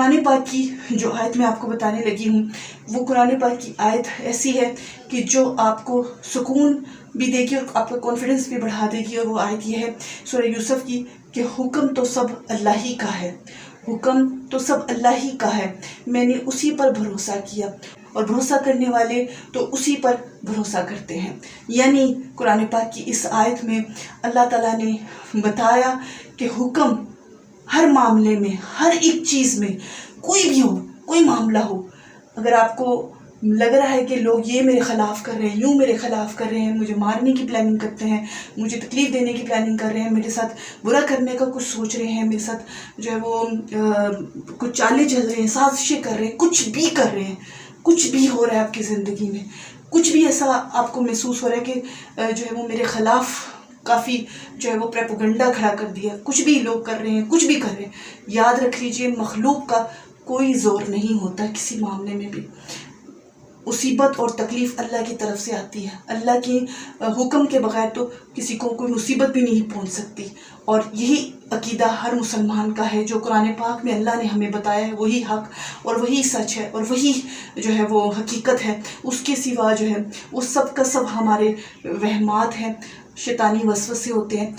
कुरान पाक की जो आयत मैं आपको बताने लगी हूँ वो कुरान पाक की आयत ऐसी है कि जो आपको सुकून भी देगी और आपका कॉन्फिडेंस भी बढ़ा देगी। और वो आयत ये है सूरह यूसुफ की कि हुक्म तो सब अल्लाह ही का है, हुक्म तो सब अल्लाह ही का है, मैंने उसी पर भरोसा किया और भरोसा करने वाले तो उसी पर भरोसा करते हैं। यानी कुरान पाक की इस आयत में अल्लाह ताला ने बताया कि हुक्म हर मामले में, हर एक चीज़ में, कोई भी हो, कोई मामला हो, अगर आपको लग रहा है कि लोग ये मेरे ख़िलाफ़ कर रहे हैं, यूँ मेरे ख़िलाफ़ कर रहे हैं, मुझे मारने की प्लानिंग करते हैं, मुझे तकलीफ़ देने की प्लानिंग कर रहे हैं, मेरे साथ बुरा करने का कुछ सोच रहे हैं, मेरे साथ जो है वो कुछ चालें चल रहे हैं, साजिशें कर रहे हैं, कुछ भी कर रहे हैं, कुछ भी हो रहा है आपकी ज़िंदगी में, कुछ भी ऐसा आपको महसूस हो रहा है कि जो है वो मेरे ख़िलाफ़ काफ़ी जो है वो प्रोपेगेंडा खड़ा कर दिया, कुछ भी लोग कर रहे हैं, कुछ भी कर रहे हैं, याद रख लीजिए मखलूक का कोई ज़ोर नहीं होता किसी मामले में भी। मुसीबत और तकलीफ़ अल्लाह की तरफ से आती है, अल्लाह के हुक्म के बगैर तो किसी को कोई मुसीबत भी नहीं पहुंच सकती। और यही अकीदा हर मुसलमान का है, जो कुरान पाक में अल्लाह ने हमें बताया है वही हक और वही सच है और वही जो है वो हकीकत है। उसके सिवा जो है वो सब का सब हमारे वहमात हैं, शैतानी वसवसे होते हैं।